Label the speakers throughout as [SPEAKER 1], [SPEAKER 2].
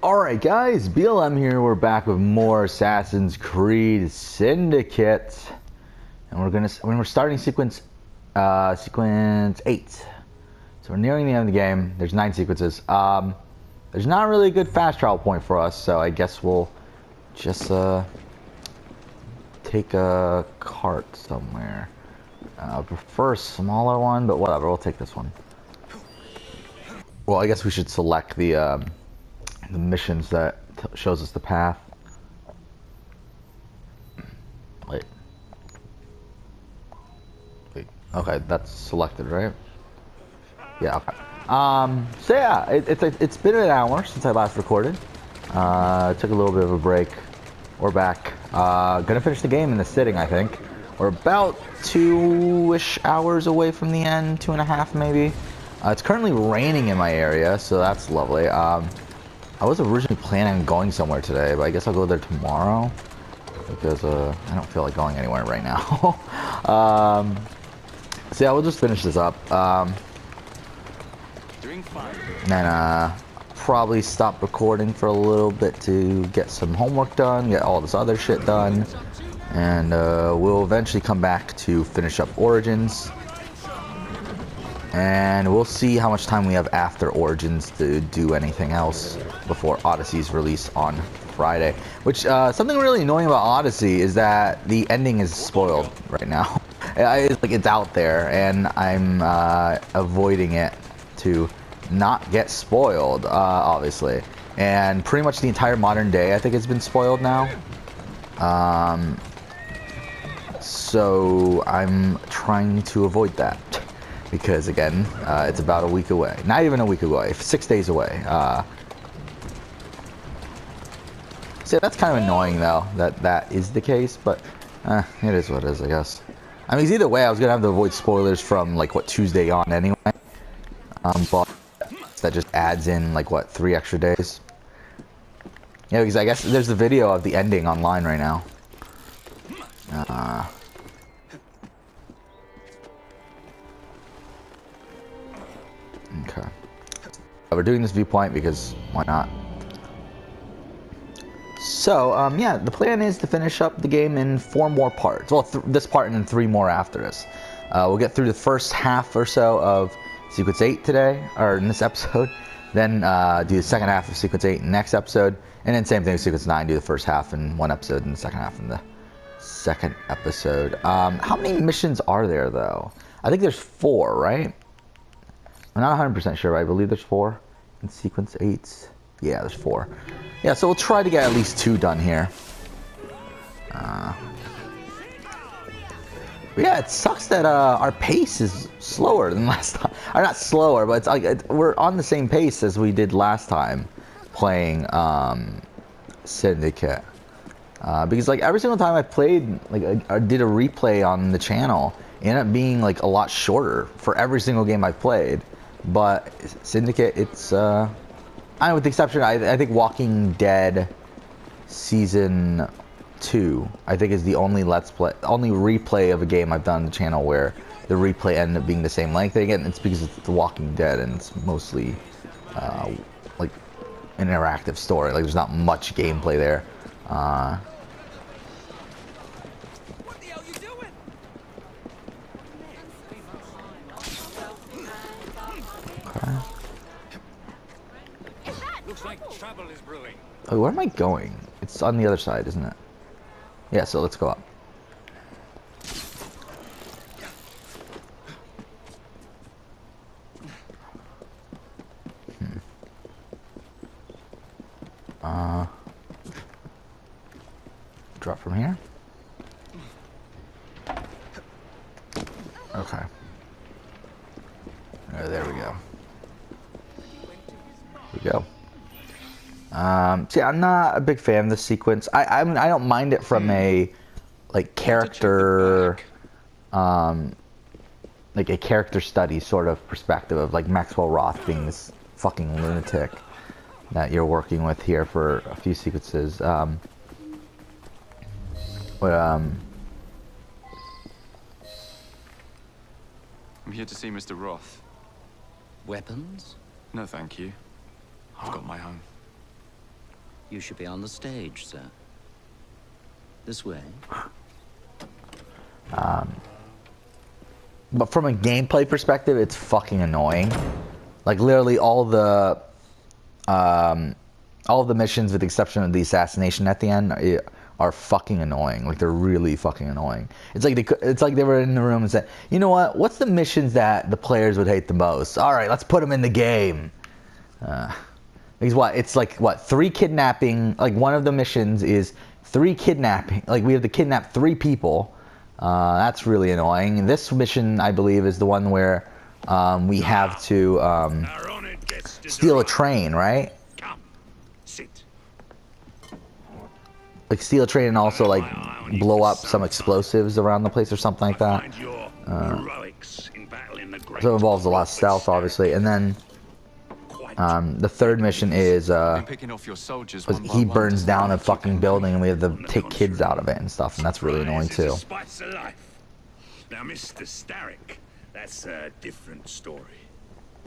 [SPEAKER 1] Alright guys, BLM here, we're back with more Assassin's Creed Syndicate. And we're starting sequence 8. So we're nearing the end of the game. There's 9 sequences. There's not really a good fast travel point for us, so I guess we'll just take a cart somewhere. I prefer a smaller one, but whatever, we'll take this one. Well, I guess we should select the missions that shows us the path. Wait. Okay, that's selected, right? Yeah. Okay. So yeah, it's been an hour since I last recorded. Took a little bit of a break. We're back. Gonna finish the game in the sitting, I think. We're about 2-ish hours away from the end, 2.5 maybe. It's currently raining in my area, so that's lovely. I was originally planning on going somewhere today, but I guess I'll go there tomorrow because I don't feel like going anywhere right now. So yeah, we'll just finish this up. And probably stop recording for a little bit to get some homework done, get all this other shit done, and we'll eventually come back to finish up Origins. And we'll see how much time we have after Origins to do anything else before Odyssey's release on Friday. Which, something really annoying about Odyssey is that the ending is spoiled right now. It's out there, and I'm avoiding it to not get spoiled, obviously. And pretty much the entire modern day, I think, has been spoiled now. So I'm trying to avoid that. Because again, it's about a week away. Not even a week away, 6 days away. So that's kind of annoying though, that is the case, but it is what it is, I guess. I mean, either way, I was gonna have to avoid spoilers from like what, Tuesday on anyway. But that just adds in like what, 3 extra days. Yeah, because I guess there's the video of the ending online right now. Okay. We're doing this viewpoint because why not? So, yeah, the plan is to finish up the game in 4 more parts. Well, this part and then 3 more after this. We'll get through the first half or so of Sequence 8 today, or in this episode. Then do the second half of Sequence 8 in the next episode. And then same thing with Sequence 9, do the first half in one episode and the second half in the second episode. How many missions are there, though? I think there's 4, right? I'm not 100% sure, but I believe there's 4 in Sequence 8. Yeah, there's 4. Yeah, so we'll try to get at least 2 done here. But yeah, it sucks that our pace is slower than last time. Or not slower, but it's like we're on the same pace as we did last time playing Syndicate. Because like every single time I played, like I did a replay on the channel, it ended up being like a lot shorter for every single game I've played. But Syndicate, it's I mean, with the exception, I think Walking Dead Season 2, I think is the only only replay of a game I've done on the channel where the replay ended up being the same length. Again, it's because it's The Walking Dead and it's mostly like an interactive story. Like there's not much gameplay there.
[SPEAKER 2] What the hell you doing?
[SPEAKER 1] Okay.
[SPEAKER 2] Looks like trouble is brewing.
[SPEAKER 1] Oh, where am I going? It's on the other side, isn't it? Yeah, so let's go up. Drop from here? Okay. There we go. Here we go. See, I'm not a big fan of this sequence. I don't mind it from a like character, like a character study sort of perspective of like Maxwell Roth being this fucking lunatic that you're working with here for a few sequences. I'm
[SPEAKER 3] here to see Mr. Roth.
[SPEAKER 2] Weapons?
[SPEAKER 3] No, thank you. I've got my own. You should be on the stage, sir. This way.
[SPEAKER 1] But from a gameplay perspective, it's fucking annoying. Like literally all the missions, with the exception of the assassination at the end, are fucking annoying. Like they're really fucking annoying. It's like they were in the room and said, you know what? What's the missions that the players would hate the most? All right, let's put them in the game. Because what? It's like what? 3 kidnapping. Like one of the missions is 3 kidnapping. Like we have to kidnap 3 people. That's really annoying. This mission, I believe, is the one where we have to steal a train, right?
[SPEAKER 2] Come, sit.
[SPEAKER 1] Like steal a train and also like blow up some explosives around the place or something like that. So it involves a lot of stealth, obviously. And then the third mission is he burns down a fucking building and we have to take kids out of it and stuff, and that's really annoying too.
[SPEAKER 2] Now, Mr. Starrick, that's a different story.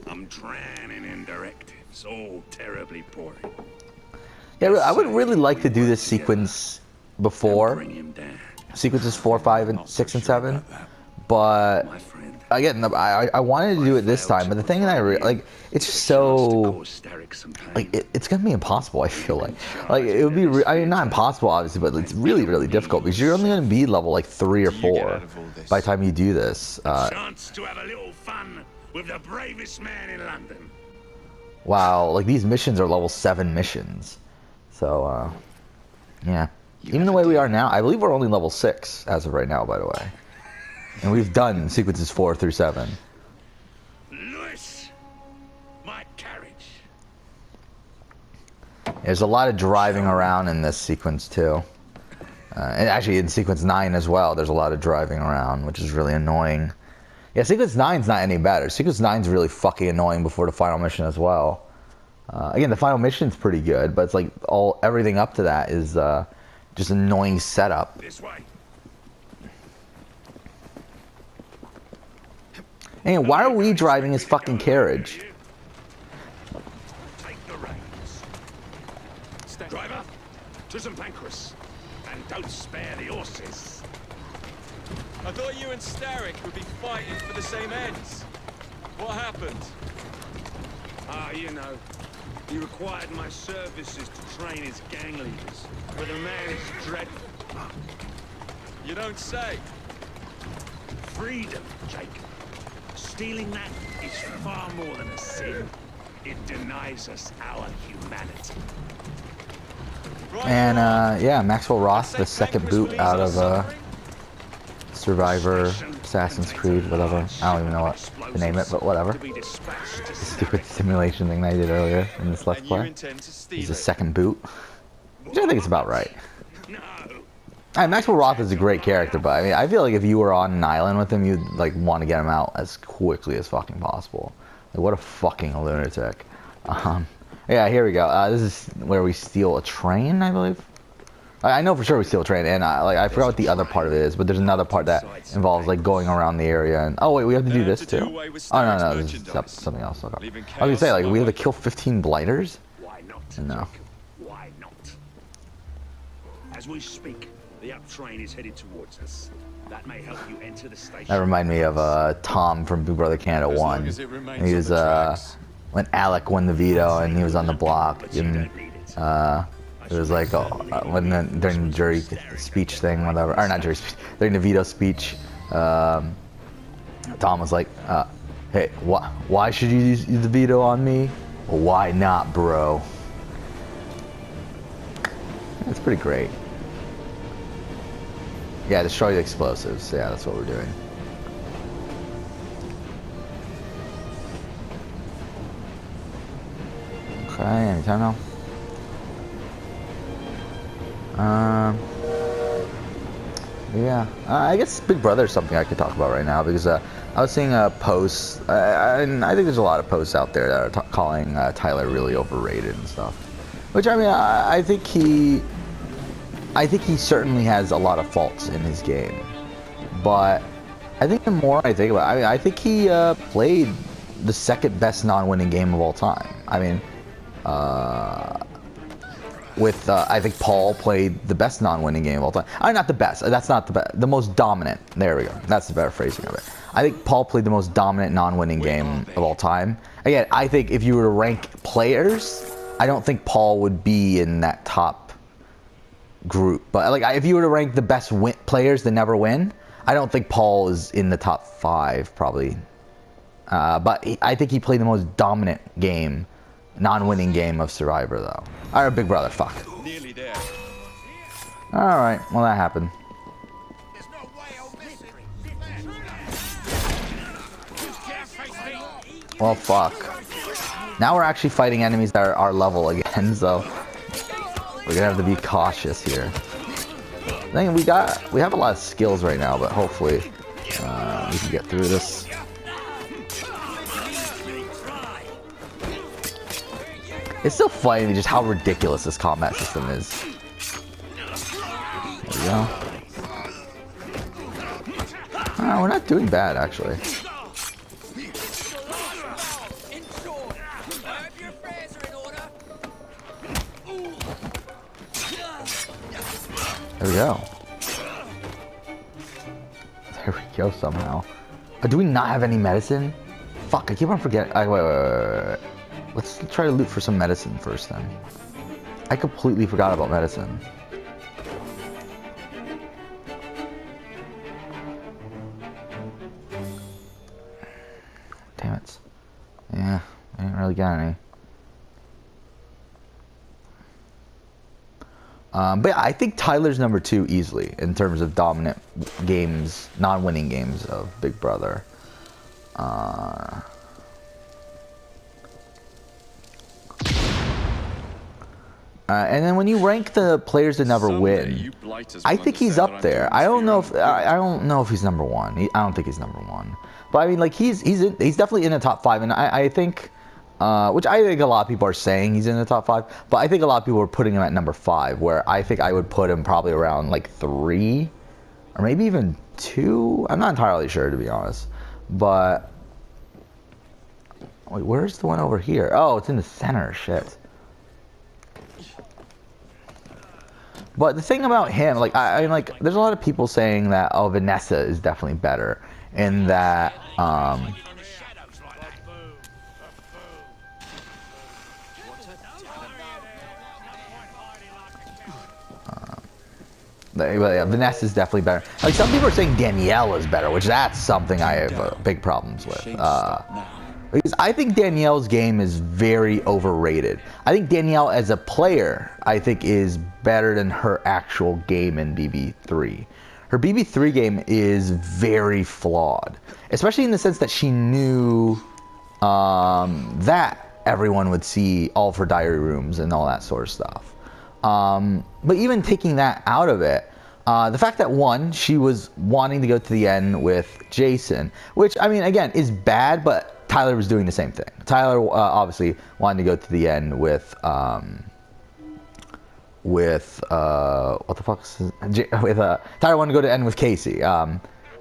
[SPEAKER 2] I'm drowning in directives, all terribly boring.
[SPEAKER 1] Yeah, I would really like to do this sequence before sequences 4, 5, and 6, and 7, but again, I wanted to do it this time. But the thing that it's just so it's gonna be impossible. I feel like it would be. I mean, not impossible, obviously, but it's really, really difficult because you're only gonna be level like 3 or 4 by the time you do this.
[SPEAKER 2] Chance to have a little fun with the bravest man in London.
[SPEAKER 1] Wow, like these missions are level 7 missions. So, yeah. Even the way we are now, I believe we're only level 6 as of right now, by the way. And we've done sequences 4 through 7.
[SPEAKER 2] Lewis, my carriage.
[SPEAKER 1] There's a lot of driving around in this sequence, too. And actually, in sequence 9 as well, there's a lot of driving around, which is really annoying. Yeah, sequence 9's not any better. Sequence 9's really fucking annoying before the final mission as well. Again, the final mission's pretty good, but it's like everything up to that is just annoying setup.
[SPEAKER 2] This way.
[SPEAKER 1] And why are we driving his fucking carriage?
[SPEAKER 2] Take the reins. Driver, to St. Pancras, and don't spare the horses.
[SPEAKER 4] I thought you and Starrick would be fighting for the same ends. What happened?
[SPEAKER 2] You know, he required my services to train his gang leaders, but the man is dreadful.
[SPEAKER 4] You don't say.
[SPEAKER 2] Freedom, Jacob. Stealing that is far more than a sin. It denies us our humanity.
[SPEAKER 1] And yeah, Maxwell Ross, the second boot out of Survivor, Assassin's Creed, whatever. I don't even know what to name it, but whatever. The stupid simulation thing I did earlier in this Let's Play. He's the second boot, which I think is about right. Maxwell Roth is a great character, but I mean, I feel like if you were on an island with him, you'd like want to get him out as quickly as fucking possible. Like, what a fucking lunatic. Yeah, here we go. This is where we steal a train, I believe. I know for sure we steal a train, and I forgot what the other part of it is, but there's another part that involves like going around the area. And oh wait, we have to do this too. Oh no, this is something else. Okay. I was gonna say like we have to kill 15 blighters.
[SPEAKER 2] Why not?
[SPEAKER 1] No.
[SPEAKER 2] Why not? As we speak, the up train is headed towards us. That may help you enter the station.
[SPEAKER 1] That reminded me of Tom from Big Brother Canada 1. And he was when Alec won the veto and he was on the block, and it was like when during the jury speech thing, whatever, or not jury speech, during the veto speech, Tom was like, "Hey, why should you use the veto on me? Well, why not, bro?" That's pretty great. Yeah, destroy the explosives. Yeah, that's what we're doing. Okay, anytime now. Yeah, I guess Big Brother is something I could talk about right now because I was seeing a post, and I think there's a lot of posts out there that are calling Tyler really overrated and stuff. Which I mean, I think he certainly has a lot of faults in his game, but I think the more I think about it, I mean, I think he played the second best non-winning game of all time. I mean, with I think Paul played the best non-winning game of all time. Not the best. That's not the best. The most dominant. There we go. That's the better phrasing of it. I think Paul played the most dominant non-winning game of all time. Again, I think if you were to rank players, I don't think Paul would be in that top group. But like, if you were to rank the best players that never win, I don't think Paul is in the top 5 probably. But I think he played the most dominant game, non-winning game of Survivor though. All right, Big Brother. Fuck.
[SPEAKER 4] Nearly there.
[SPEAKER 1] All right. Well, that happened. Well, fuck. Now we're actually fighting enemies that are our level again, so we're gonna have to be cautious here. I think we have a lot of skills right now, but hopefully we can get through this. It's still funny just how ridiculous this combat system is. There we go. We're not doing bad, actually. There we go. There we go somehow. Do we not have any medicine? Fuck, I keep on forgetting. Wait. Let's try to loot for some medicine first then. I completely forgot about medicine. Damn it. Yeah, I didn't really get any. But yeah, I think Tyler's number 2 easily in terms of dominant games, non-winning games of Big Brother. And then when you rank the players that never win, I think he's up there. I don't know if he's number 1. I don't think he's number 1. But I mean, like he's definitely in the top 5, and I think. Which I think a lot of people are saying he's in the top 5, but I think a lot of people are putting him at number 5, where I think I would put him probably around like 3, or maybe even 2. I'm not entirely sure, to be honest. But wait, where's the one over here? Oh, it's in the center. Shit. But the thing about him, like I mean, like there's a lot of people saying that Vanessa is definitely better, and that yeah, Vanessa's definitely better. Like some people are saying Danielle is better, which that's something I have big problems with. Because I think Danielle's game is very overrated. I think Danielle as a player, I think is better than her actual game in BB3. Her BB3 game is very flawed, especially in the sense that she knew that everyone would see all of her diary rooms and all that sort of stuff. But even taking that out of it, the fact that one, she was wanting to go to the end with Jason, which I mean, again, is bad, but Tyler was doing the same thing. Tyler obviously wanted to go to the end with what the fuck is Tyler wanted to go to the end with Casey,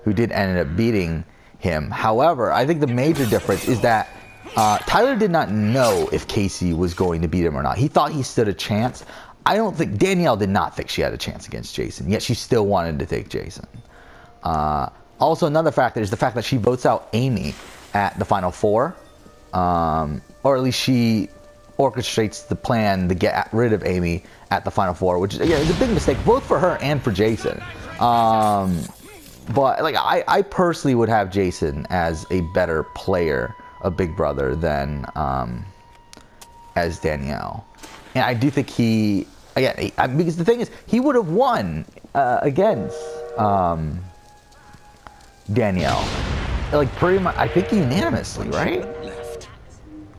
[SPEAKER 1] who did end up beating him. However, I think the major difference is that Tyler did not know if Casey was going to beat him or not. He thought he stood a chance. I don't think Danielle did not think she had a chance against Jason, yet she still wanted to take Jason. Also, another factor is the fact that she votes out Amy at the final 4, or at least she orchestrates the plan to get rid of Amy at the final 4, which again is a big mistake both for her and for Jason. But like I personally would have Jason as a better player of Big Brother than as Danielle. And I do think because the thing is, he would have won against Danielle, like pretty much, I think unanimously, right?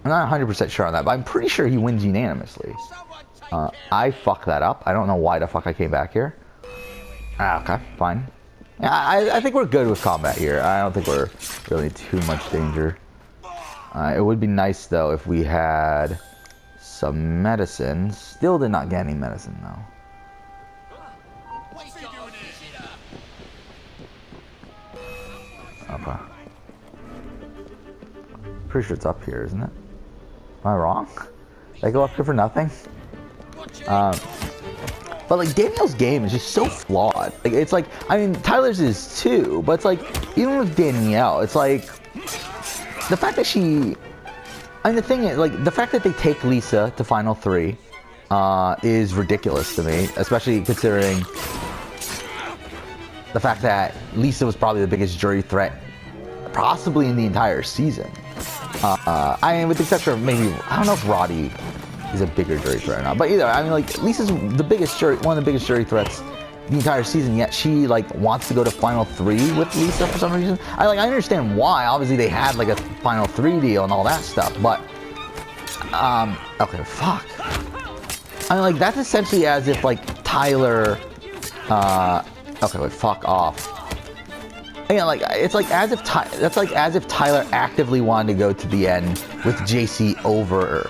[SPEAKER 1] I'm not 100% sure on that, but I'm pretty sure he wins unanimously. I fucked that up. I don't know why the fuck I came back here. Okay, fine. Yeah, I think we're good with combat here. I don't think we're really too much danger. It would be nice though if we had some medicine. Still did not get any medicine though. Okay. Pretty sure it's up here, isn't it? Am I wrong? Did I go up here for nothing? But like Danielle's game is just so flawed. Like it's like, I mean, Tyler's is too, but it's like even with Danielle, it's like the fact that she. I mean, the thing is, like, the fact that they take Lisa to Final 3 is ridiculous to me, especially considering the fact that Lisa was probably the biggest jury threat, possibly in the entire season. I mean, with the exception of maybe, I don't know if Roddy is a bigger jury threat or not, but either, I mean, like, Lisa's the biggest jury, one of the biggest jury threats the entire season, yet she like wants to go to Final 3 with Lisa for some reason. I understand why. Obviously they had like a Final 3 deal and all that stuff, but okay, fuck. I mean, like, that's essentially as if like Tyler okay, wait, fuck off. Again, like, it's like as if that's like as if Tyler actively wanted to go to the end with JC over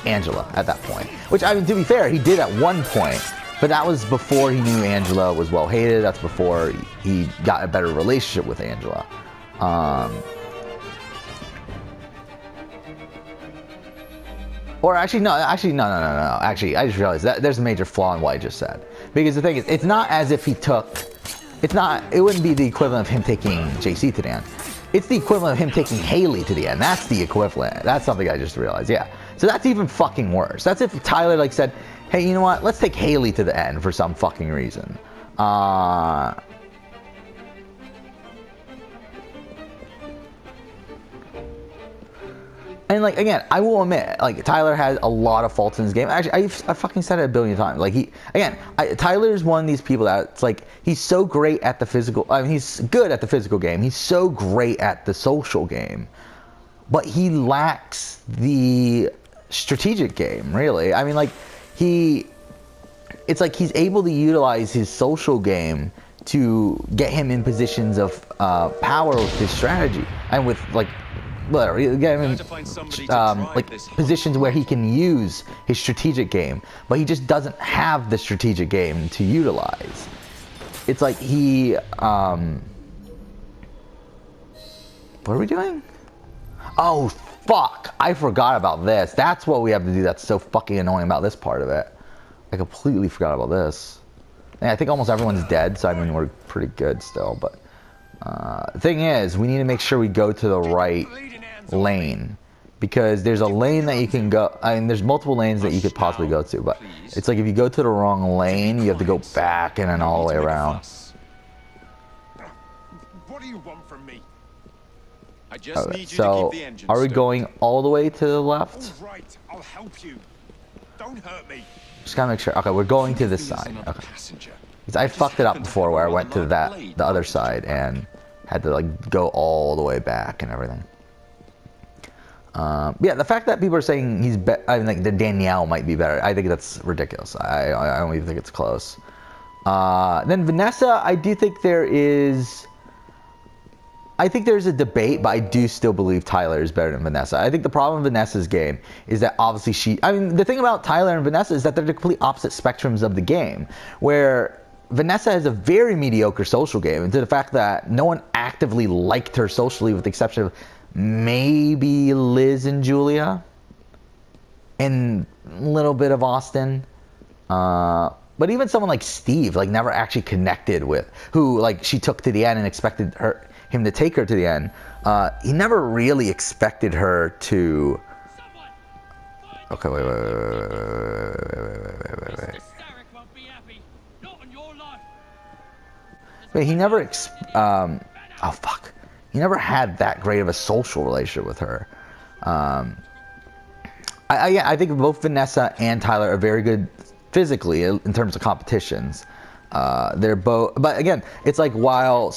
[SPEAKER 1] Angela at that point. Which, I mean, to be fair, he did at one point. But that was before he knew Angela was well hated. That's before he got a better relationship with Angela. Or actually, no. Actually, I just realized that there's a major flaw in what I just said. Because the thing is, it's not as if he took. It wouldn't be the equivalent of him taking JC to the end. It's the equivalent of him taking Haley to the end. That's the equivalent. That's something I just realized. Yeah. So that's even fucking worse. That's if Tyler like said, hey, you know what? Let's take Haley to the end for some fucking reason. And like, again, I will admit, like, Tyler has a lot of faults in his game. Actually, I fucking said it a billion times. Like, Tyler's one of these people that's like, he's so great at the physical. I mean, he's good at the physical game. He's so great at the social game, but he lacks the strategic game. Really, I mean, like, it's like he's able to utilize his social game to get him in positions of power with his strategy and with like. Whatever, like positions where he can use his strategic game, but he just doesn't have the strategic game to utilize. It's like he, what are we doing? Oh, fuck, I forgot about this. That's what we have to do that's so fucking annoying about this part of it. I completely forgot about this. And I think almost everyone's dead, so I mean, we're pretty good still, but the thing is, we need to make sure we go to the right lane, because there's a lane that you can go. I mean, there's multiple lanes that you could possibly go to, but it's like if you go to the wrong lane, you have to go back and then all the way around.
[SPEAKER 4] What do you want from me? I
[SPEAKER 1] just need you to keep the engine are we going all the way to the left?
[SPEAKER 4] All right, I'll help you. Don't hurt me.
[SPEAKER 1] Just gotta make sure. Okay, we're going to this side. Okay. Because I fucked it up before where I went to the other side and had to like go all the way back and everything. Yeah, the fact that people are saying he's I mean, like the Danielle might be better, I think that's ridiculous. I don't even think it's close. Then Vanessa, I do think there's a debate, but I do still believe Tyler is better than Vanessa. I think the problem with Vanessa's game is that obviously the thing about Tyler and Vanessa is that they're the complete opposite spectrums of the game, where Vanessa has a very mediocre social game, and to the fact that no one actively liked her socially with the exception of maybe Liz and Julia and a little bit of Austin. But even someone like Steve, like, never actually connected with, who, like, she took to the end and expected him to take her to the end. He never really expected her to. Okay, wait. Wait, he never. Oh fuck. He never had that great of a social relationship with her. I think both Vanessa and Tyler are very good physically in terms of competitions. They're both, but again, it's like while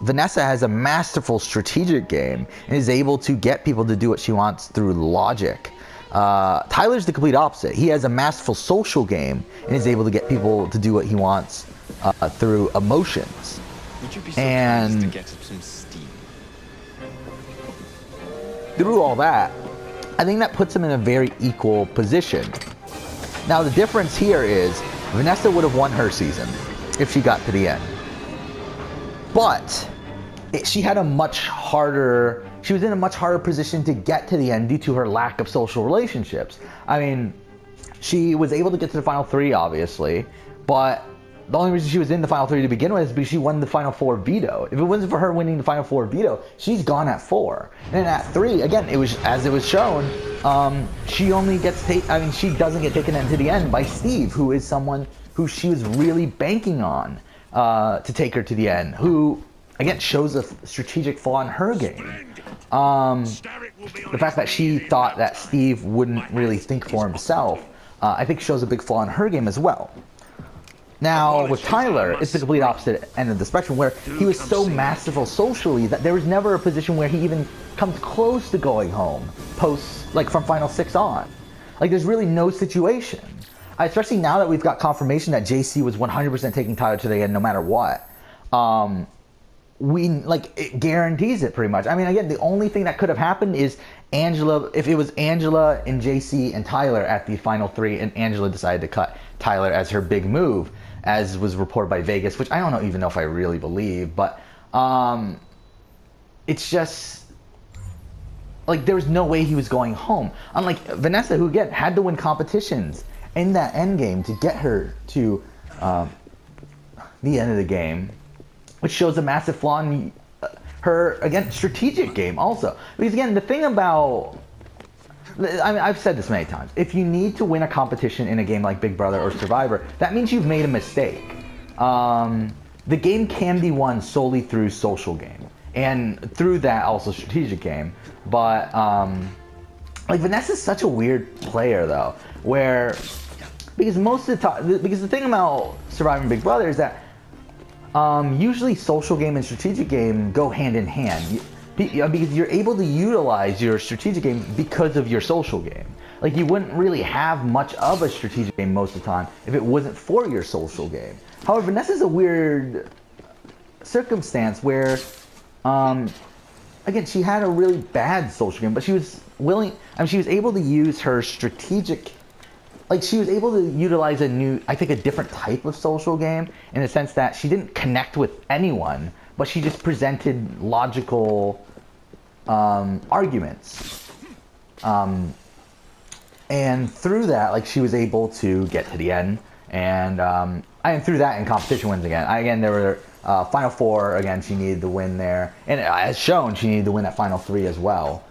[SPEAKER 1] Vanessa has a masterful strategic game and is able to get people to do what she wants through logic, Tyler's the complete opposite. He has a masterful social game and is able to get people to do what he wants through emotions.
[SPEAKER 3] Would you be so
[SPEAKER 1] and
[SPEAKER 3] pleased to get some steam?
[SPEAKER 1] Through all that, I think that puts him in a very equal position. Now the difference here is Vanessa would have won her season if she got to the end. But she had a much harder, she was in a much harder position to get to the end due to her lack of social relationships. I mean, she was able to get to the final 3, obviously, but the only reason she was in the final 3 to begin with is because she won the final 4 veto. If it wasn't for her winning the final 4 veto, she's gone at 4. And at 3, again, it was as it was shown, she only gets she doesn't get taken into the end by Steve, who is someone who she was really banking on to take her to the end, who again shows a strategic flaw in her game. The fact that she thought that Steve wouldn't really think for himself, I think shows a big flaw in her game as well. Now, with Tyler, it's the complete opposite end of the spectrum, where he was so masterful socially that there was never a position where he even comes close to going home, from Final 6 on. Like, there's really no situation. Especially now that we've got confirmation that JC was 100% taking Tyler to the end no matter what. It guarantees it pretty much. I mean, again, the only thing that could have happened is Angela, if it was Angela and JC and Tyler at the final 3, and Angela decided to cut Tyler as her big move, as was reported by Vegas, which I don't even know if I really believe, but it's just like there was no way he was going home. Unlike Vanessa, who again had to win competitions in that end game to get her to the end of the game, which shows a massive flaw in her, again, strategic game also. Because again, the thing about, I mean, I've said this many times, if you need to win a competition in a game like Big Brother or Survivor, that means you've made a mistake. The game can be won solely through social game, and through that also strategic game. But like Vanessa's such a weird player though, where because most of the time, because the thing about Surviving Big Brother is that usually social game and strategic game go hand in hand. Because you're able to utilize your strategic game because of your social game. Like, you wouldn't really have much of a strategic game most of the time if it wasn't for your social game. However, Vanessa's a weird circumstance where, again, she had a really bad social game, but she was she was able to use her strategic, like, she was able to utilize a different type of social game in the sense that she didn't connect with anyone, but she just presented logical arguments. And through that, like, she was able to get to the end. And through that, in competition wins again. There were Final 4, again, she needed the win there. And as shown, she needed to win at Final 3 as well.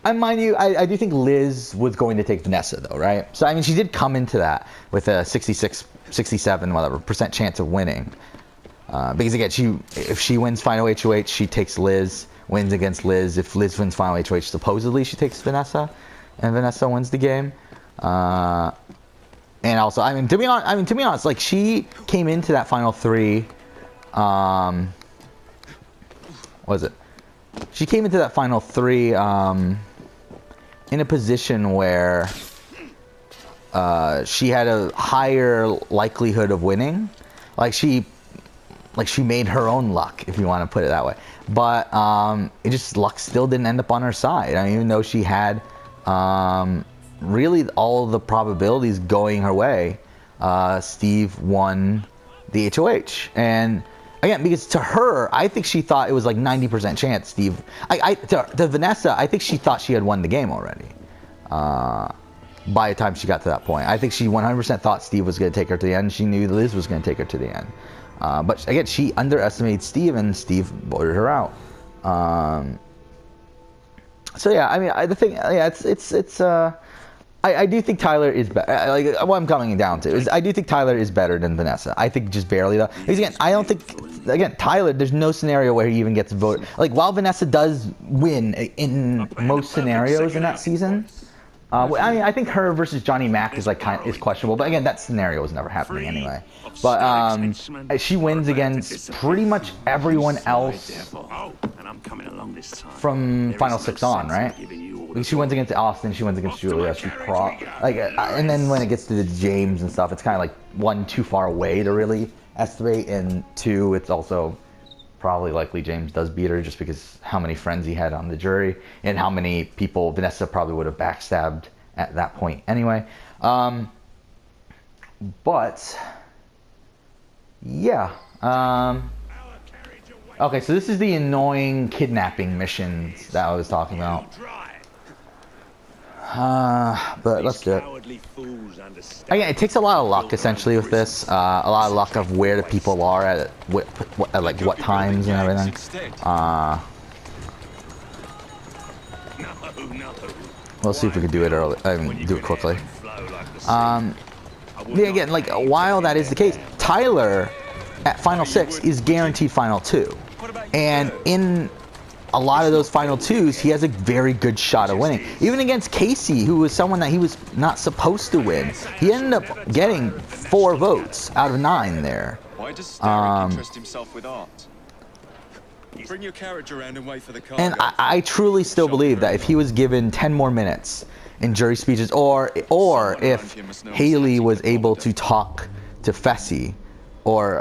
[SPEAKER 1] And mind you, I do think Liz was going to take Vanessa, though, right? So, I mean, she did come into that with a 66, 67, whatever% chance of winning. Because again, if she wins Final HOH, she takes Liz, wins against Liz. If Liz wins Final HOH, supposedly she takes Vanessa, and Vanessa wins the game. And also, to be honest, like, she came into that Final 3. What was it? She came into that Final 3 in a position where she had a higher likelihood of winning. She made her own luck, if you want to put it that way. But luck still didn't end up on her side. I mean, even though she had really all the probabilities going her way, Steve won the HOH. And again, because to her, I think she thought it was like 90% chance Steve. To Vanessa, I think she thought she had won the game already. By the time she got to that point, I think she 100% thought Steve was going to take her to the end. She knew Liz was going to take her to the end. But again, she underestimated Steve, and Steve voted her out. So yeah, I mean, I do think Tyler is better. Like, what I'm coming down to is, I do think Tyler is better than Vanessa. I think just barely though. Because again, I don't think, again, Tyler, there's no scenario where he even gets voted. Like, while Vanessa does win in most scenarios in that season, I mean, I think her versus Johnny Mac is is questionable. But again, that scenario was never happening anyway. But she wins against pretty much everyone else from Final 6 on, right? She wins against Austin, she wins against Julia, and then when it gets to the James and stuff, it's kind of like 1, too far away to really estimate, and 2, it's also probably likely James does beat her just because how many friends he had on the jury and how many people Vanessa probably would have backstabbed at that point anyway. But yeah. Okay, so this is the annoying kidnapping missions that I was talking about. But let's do it.
[SPEAKER 2] Cowardly fools understand.
[SPEAKER 1] Again, it takes a lot of luck essentially with this. A lot of luck of where the people are at like what times and everything.
[SPEAKER 2] No.
[SPEAKER 1] We'll see if we can do it early. I mean, do it quickly. Yeah, again, like while that is the case, Tyler at Final 6 is guaranteed Final 2, and in a lot of those Final 2s, he has a very good shot of winning. Even against Casey, who was someone that he was not supposed to win, he ended up getting 4 votes out of 9 there.
[SPEAKER 4] Why does Starrick interest himself with art? Bring your carriage around and wait for the car.
[SPEAKER 1] And I truly still believe that if he was given 10 more minutes in jury speeches, or if Haley was able to talk to Fessy, or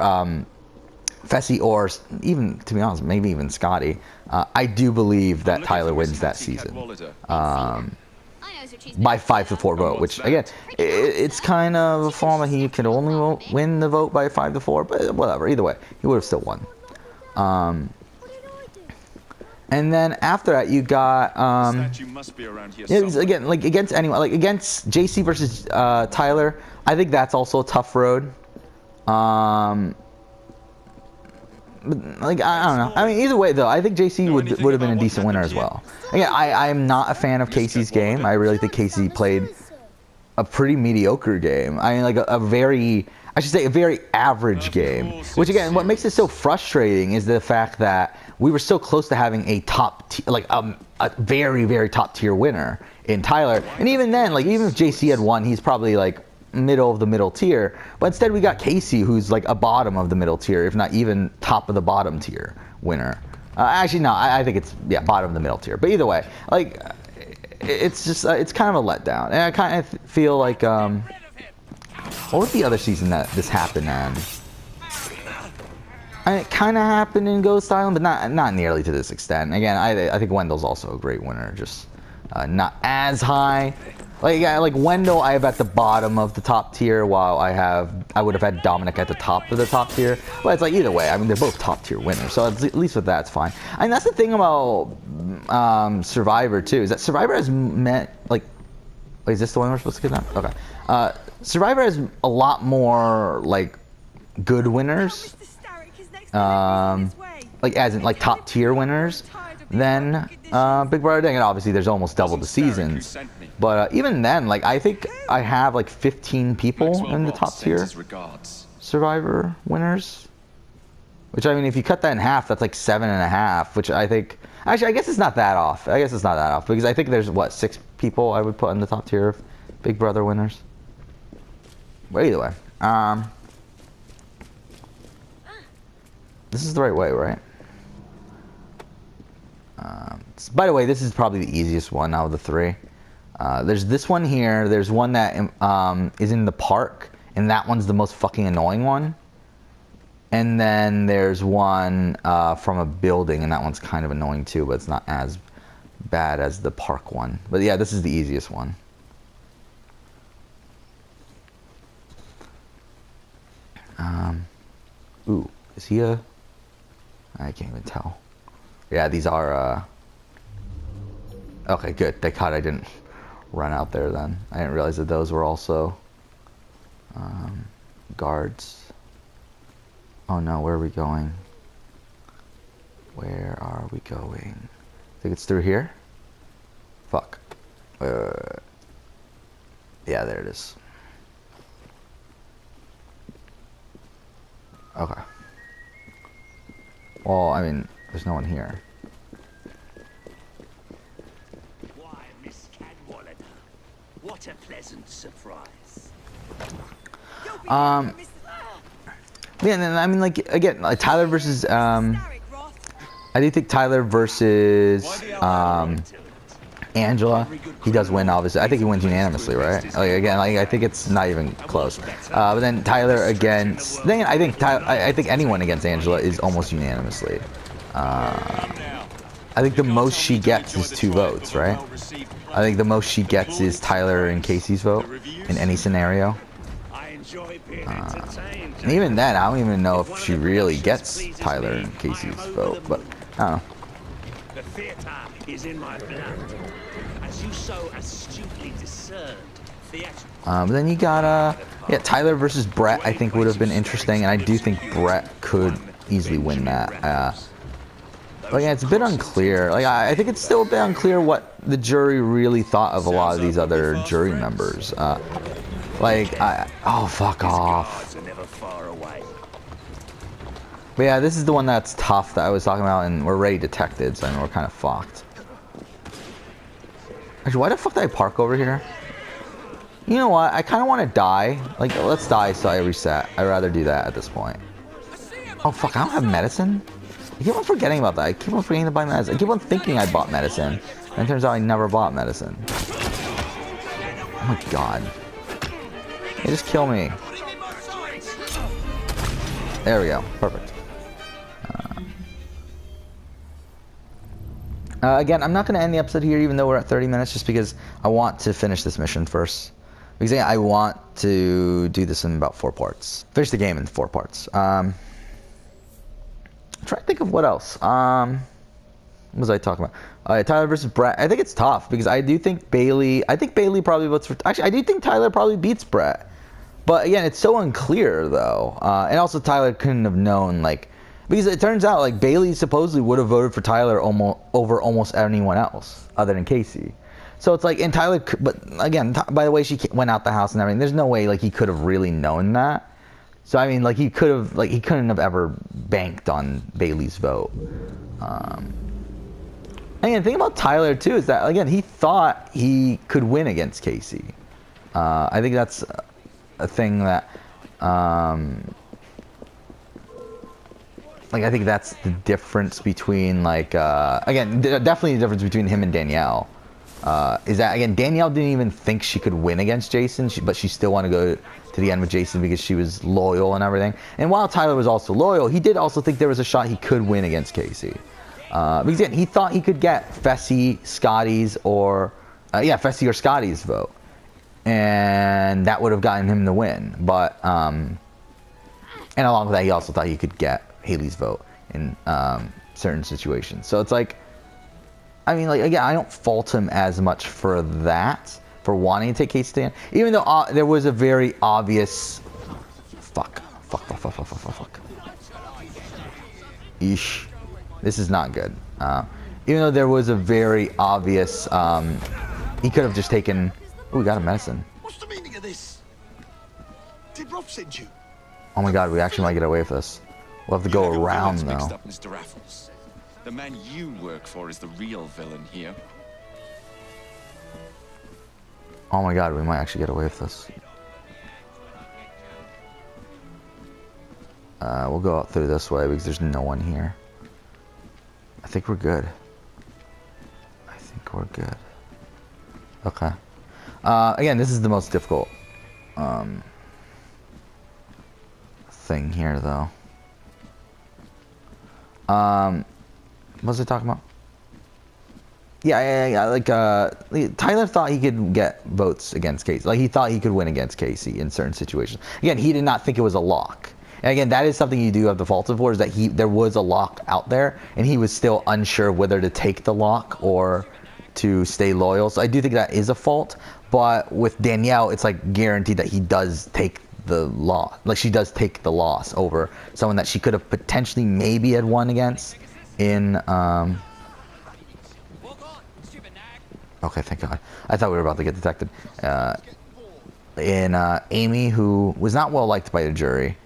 [SPEAKER 1] even, to be honest, maybe even Scotty, I do believe that Tyler wins that season by 5-4 vote, which again, it's kind of a form that he could only win the vote by 5-4, but whatever, either way, he would have still won. And then after that, you got again, like against anyone, like against JC versus Tyler. I think that's also a tough road. But, like I don't know. I mean, either way though, I think JC would have been a decent winner as well. Again, I'm not a fan of Casey's game. I really think Casey played a pretty mediocre game. I mean, like a very average game. Which again, what makes it so frustrating is the fact that we were so close to having a a very, very top tier winner in Tyler. And even then, like even if JC had won, he's probably like middle of the middle tier. But instead we got Casey, who's like a bottom of the middle tier, if not even top of the bottom tier winner. Actually, no, I think it's bottom of the middle tier. But either way, like it's just it's kind of a letdown. And I kind of feel like what was the other season that this happened in? It kind of happened in Ghost Island, but not nearly to this extent. Again, I think Wendell's also a great winner, just not as high. Like Wendell, I have at the bottom of the top tier, while I would have had Dominic at the top of the top tier. But it's like either way, I mean they're both top tier winners, so at least with that it's fine. And that's the thing about Survivor too, is that Survivor has met like, wait, is this the one we're supposed to get now? Okay. Survivor has a lot more like good winners, like as in like top tier winners, than Big Brother. And obviously there's almost double the seasons, but even then, like I think I have like 15 people in the top tier Survivor winners, which I mean if you cut that in half, that's like 7.5, which I think actually I guess it's not that off. Because I think there's what 6 people I would put in the top tier of Big Brother winners. But either way, this is the right way, right? By the way, this is probably the easiest one out of the 3. There's this one here. There's one that is in the park, and that one's the most fucking annoying one. And then there's one from a building, and that one's kind of annoying too, but it's not as bad as the park one. But yeah, this is the easiest one. Ooh, is he a... I can't even tell. Yeah, these are, okay, good. Thank God I didn't run out there then. I didn't realize that those were also, guards. Oh no, where are we going? Where are we going? I think it's through here? Fuck. Yeah, there it is. Okay. Well, I mean, there's no one here.
[SPEAKER 2] Why, Miss Cadwallader? What a pleasant surprise.
[SPEAKER 1] Yeah, and I mean, like again, like Tyler versus I do think Tyler versus Angela, he does win, obviously. I think he wins unanimously, right? Like again, like I think it's not even close. But then Tyler against, then I think anyone against Angela is almost unanimously. I think the most she gets is 2 votes, right? I think the most she gets is Tyler and Casey's vote in any scenario. And even then, I don't even know if she really gets Tyler and Casey's vote, but I don't know.
[SPEAKER 2] The theater is in my blood. As you so astutely discerned, theatrical.
[SPEAKER 1] Then you got yeah, Tyler versus Brett. I think would have been interesting, and I do think Brett could easily win that. But yeah, it's a bit unclear. Like I think it's still a bit unclear what the jury really thought of a lot of these other jury members. Oh, fuck off. But yeah, this is the one that's tough that I was talking about, and we're already detected, so I mean, we're kind of fucked. Actually, why the fuck did I park over here? You know what? I kind of want to die. Like, let's die so I reset. I'd rather do that at this point. Oh, fuck, I don't have medicine? I keep on forgetting about that. I keep on forgetting to buy medicine. I keep on thinking I bought medicine, and it turns out I never bought medicine. Oh my god. Hey, just kill me. There we go. Perfect. Again, I'm not going to end the episode here, even though we're at 30 minutes, just because I want to finish this mission first. Because yeah, I want to do this in about 4 parts. Finish the game in 4 parts. I'm trying to think of what else. What was I talking about? Tyler versus Brett. I think it's tough because I do think Bailey. I think Bailey probably votes for. Actually, I do think Tyler probably beats Brett. But again, it's so unclear though. And also, Tyler couldn't have known like because it turns out like Bailey supposedly would have voted for Tyler over almost anyone else other than Casey. So it's like, and Tyler. But again, by the way she went out the house and everything, there's no way like he could have really known that. So I mean, like he couldn't have ever banked on Bailey's vote. And the thing about Tyler too is that again he thought he could win against Casey. I think that's a thing that, like I think that's the difference between like again definitely the difference between him and Danielle. Is that again Danielle didn't even think she could win against Jason, but she still wanted to go to the end with Jason because she was loyal and everything. And while Tyler was also loyal, he did also think there was a shot he could win against Casey. Because again, he thought he could get Fessy, Scotty's, or Fessy or Scotty's vote, and that would have gotten him the win. But and along with that, he also thought he could get Haley's vote in certain situations. So it's like, I mean, like again, I don't fault him as much for that, for wanting to take Casey to the end, even though there was a very obvious fuck. Eesh. This is not good. Even though there was a very obvious, he could have just taken. Oh, we got a medicine.
[SPEAKER 5] What's the meaning of this? Did Rob send you?
[SPEAKER 1] Oh my god, we actually might get away with this. We'll have to go around though.
[SPEAKER 6] Mixed up, Mr. Raffles. The man you work for is the real villain here.
[SPEAKER 1] Oh my god, we might actually get away with this. We'll go out through this way because there's no one here. I think we're good. Okay. Again, this is the most difficult thing here, though. What was I talking about? Yeah. Like Tyler thought he could get votes against Casey. Like he thought he could win against Casey in certain situations. Again, he did not think it was a lock. And again, that is something you do have the fault for, is that there was a lock out there, and he was still unsure whether to take the lock or to stay loyal. So I do think that is a fault. But with Danielle, it's like guaranteed that he does take the loss. Like she does take the loss over someone that she could have potentially maybe had won against in. Okay, thank God. I thought we were about to get detected. In Amy, who was not well liked by the jury.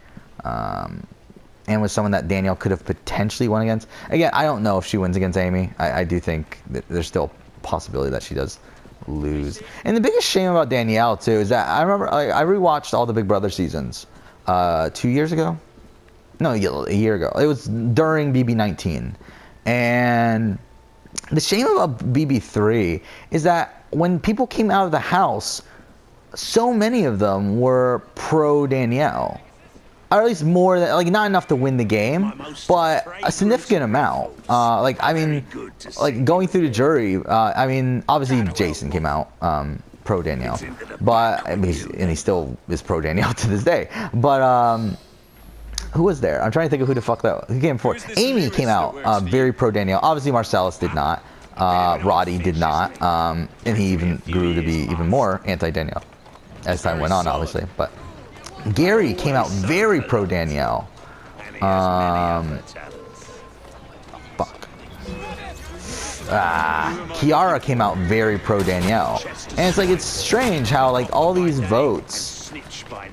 [SPEAKER 1] And was someone that Danielle could have potentially won against. Again, I don't know if she wins against Amy. I do think that there's still a possibility that she does lose. And the biggest shame about Danielle, too, is that I remember I rewatched all the Big Brother seasons 2 years ago. No, a year ago. It was during BB19. And the shame about BB3 is that when people came out of the house, so many of them were pro Danielle. Or at least more than, like, not enough to win the game, but a significant amount. Like, I mean, like, going through the jury, I mean, obviously Jason came out pro Danielle, but, and he still is pro Danielle to this day. But, who was there? I'm trying to think of who the fuck who came forward. Amy came out very pro Danielle. Obviously Marcellus did not, Roddy did not, and he even grew to be even more anti-Danielle as time went on, obviously. But Gary came out very pro-Danielle. Fuck. Kiara came out very pro-Danielle. And it's like, it's strange how like all these votes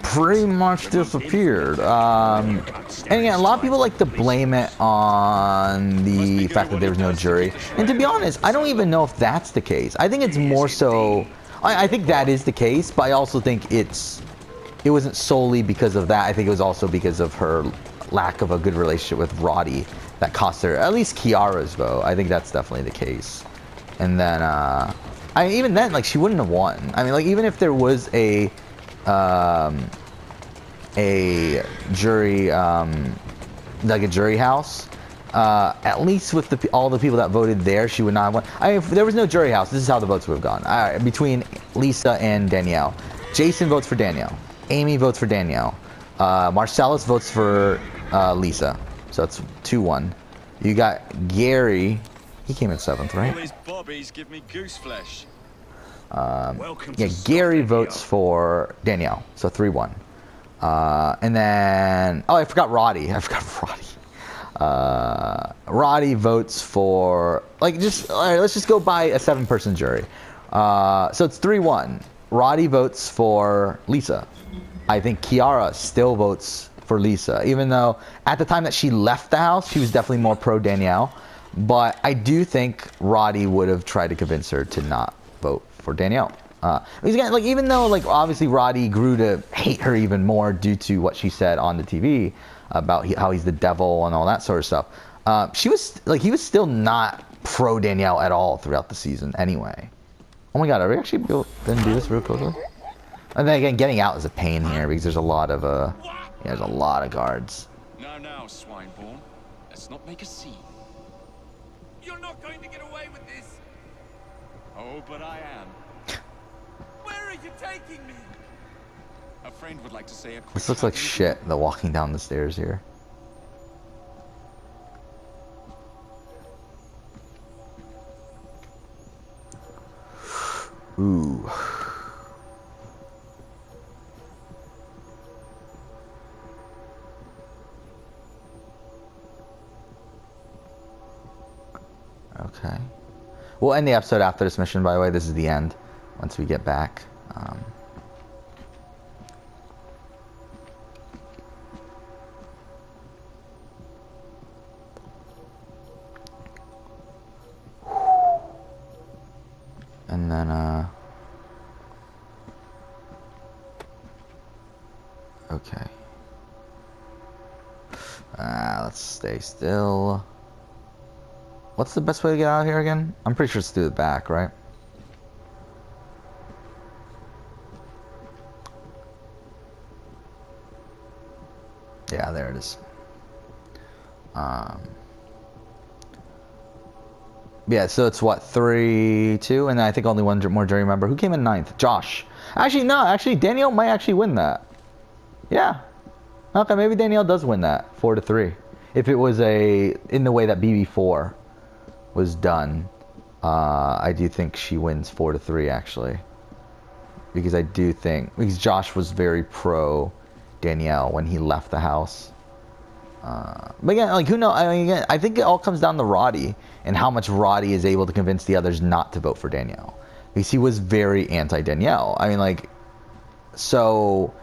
[SPEAKER 1] pretty much disappeared. And again, a lot of people like to blame it on the fact that there was no jury. And to be honest, I don't even know if that's the case. I think it's more so, I think that is the case, but I also think it wasn't solely because of that. I think it was also because of her lack of a good relationship with Roddy that cost her at least Kiara's vote. I think that's definitely the case. And then, even then, like, she wouldn't have won. I mean, like, even if there was a jury, like a jury house, at least with all the people that voted there, she would not have won. I mean, if there was no jury house, this is how the votes would have gone. Between Lisa and Danielle. Jason votes for Danielle. Amy votes for Danielle. Marcellus votes for Lisa. So it's 2-1. You got Gary. He came in 7th, right?
[SPEAKER 6] All these bobbies give me goose flesh.
[SPEAKER 1] Yeah, Gary votes for Danielle. So 3-1. And then, oh, I forgot Roddy. Roddy votes for, like, just, all right, let's just go by a 7-person jury. So it's 3-1. Roddy votes for Lisa. I think Kiara still votes for Lisa, even though at the time that she left the house, she was definitely more pro Danielle. But I do think Roddy would have tried to convince her to not vote for Danielle. Because again, like, even though, like, obviously Roddy grew to hate her even more due to what she said on the TV about how he's the devil and all that sort of stuff, he was still not pro Danielle at all throughout the season anyway. Oh my god, are we actually going to do this real quickly? And then again, getting out is a pain here because there's a lot of there's a lot of guards.
[SPEAKER 6] Now, Swineborn. Let's not make a scene.
[SPEAKER 4] You're not going to get away with this.
[SPEAKER 6] Oh, but I am.
[SPEAKER 4] Where are you taking me?
[SPEAKER 6] A friend would like to say a quick
[SPEAKER 1] This looks like
[SPEAKER 6] chat with
[SPEAKER 1] shit, the walking down the stairs here. Ooh. Okay. We'll end the episode after this mission, by the way. This is the end once we get back. And then, okay. Let's stay still. What's the best way to get out of here again? I'm pretty sure it's through the back, right? Yeah, there it is. Yeah, so it's what, 3-2? And I think only one more jury member. Who came in 9th? Josh. Actually, no. Actually, Danielle might actually win that. Yeah. Okay, maybe Danielle does win that. 4-3. If it was in the way that BB4 was done, I do think she wins 4-3 actually, because Josh was very pro Danielle when he left the house. But again, like, who knows? I mean, again, I think it all comes down to Roddy and how much Roddy is able to convince the others not to vote for Danielle, because he was very anti-Danielle. I mean, like, so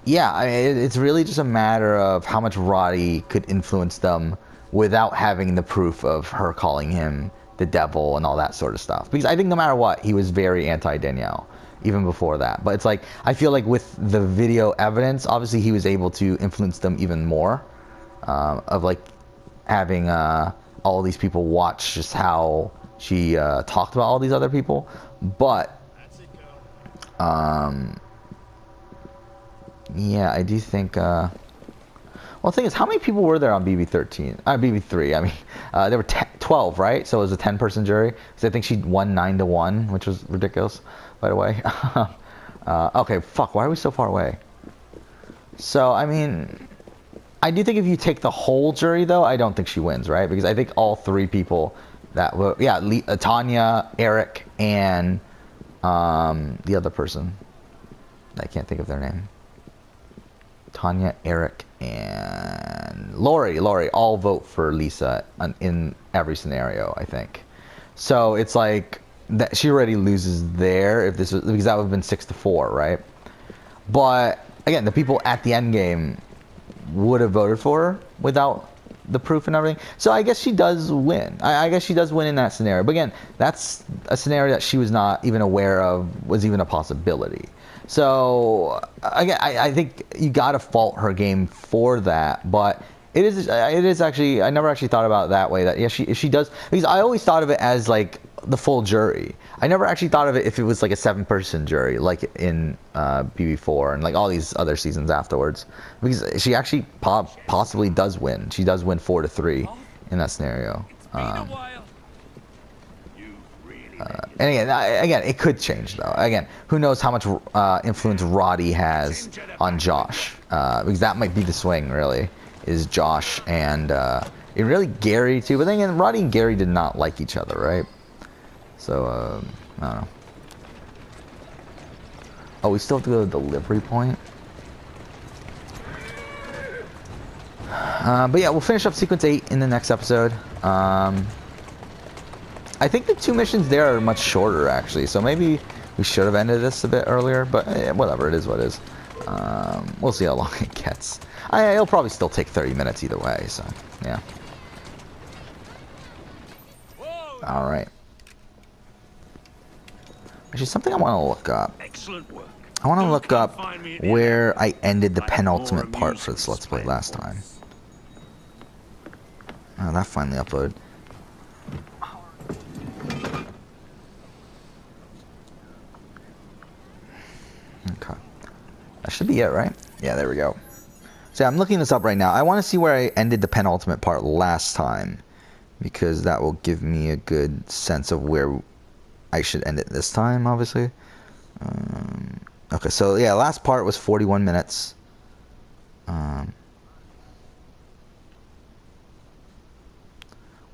[SPEAKER 1] yeah, I mean, it's really just a matter of how much Roddy could influence them without having the proof of her calling him the devil and all that sort of stuff. Because I think no matter what, he was very anti-Danielle, even before that. But it's like, I feel like with the video evidence, obviously he was able to influence them even more, of like having all these people watch just how she talked about all these other people. But yeah, I do think well, the thing is, how many people were there on BB13? BB3, I mean, there were 12, right? So it was a 10-person jury. Because I think she won 9-1, which was ridiculous, by the way. Okay, fuck, why are we so far away? So, I mean, I do think if you take the whole jury, though, I don't think she wins, right? Because I think all 3 people That will, yeah, Tanya, Eric, and the other person. I can't think of their name. Tanya, Eric, and Lori all vote for Lisa in every scenario, I think. So it's like that she already loses there if this was, because that would have been 6-4, right? But again, the people at the end game would have voted for her without the proof and everything. So I guess she does win. I guess she does win in that scenario. But again, that's a scenario that she was not even aware of was even a possibility. So again, I think you gotta fault her game for that. But it is actually, I never actually thought about it that way. That yeah, she does, because I always thought of it as like the full jury. I never actually thought of it if it was like a 7-person jury, like in BB4 and like all these other seasons afterwards. Because she actually possibly does win. She does win 4-3 in that scenario. And again, it could change though. Again, who knows how much influence Roddy has on Josh? Because that might be the swing, really, is Josh and really Gary too. But then again, Roddy and Gary did not like each other, right? So I don't know. Oh, we still have to go to the delivery point. But yeah, we'll finish up sequence 8 in the next episode. I think the 2 missions there are much shorter, actually. So maybe we should have ended this a bit earlier. But whatever, it is what it is. We'll see how long it gets. It'll probably still take 30 minutes either way. So yeah. All right. Actually, something I want to look up.
[SPEAKER 2] Excellent work.
[SPEAKER 1] I want to look up where I ended the penultimate part for this Let's Play last time. Oh, that finally uploaded. Okay. That should be it, right? Yeah, there we go. So I'm looking this up right now. I want to see where I ended the penultimate part last time, because that will give me a good sense of where I should end it this time, obviously. Okay, so yeah, last part was 41 minutes.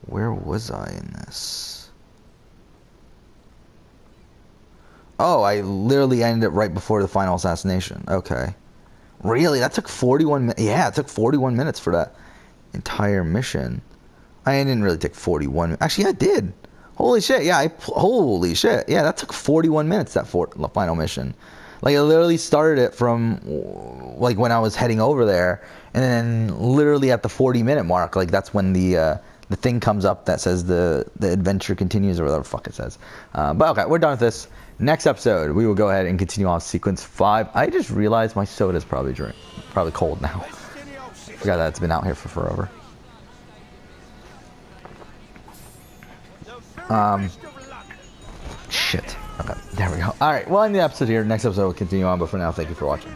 [SPEAKER 1] Where was I in this? Oh, I literally ended it right before the final assassination. Okay. Really? That took 41 minutes? Yeah, it took 41 minutes for that entire mission. I didn't really take 41 minutes. Actually, I did. Holy shit, yeah, holy shit. Yeah, that took 41 minutes, that final mission. Like, I literally started it from, like, when I was heading over there, and then literally at the 40-minute mark, like, that's when the thing comes up that says the adventure continues, or whatever the fuck it says. But okay, we're done with this. Next episode, we will go ahead and continue on sequence 5. I just realized my soda's probably cold now. Forgot that it's been out here for forever. Shit. Okay, there we go. Alright, we'll end the episode here. Next episode will continue on, but for now, thank you for watching.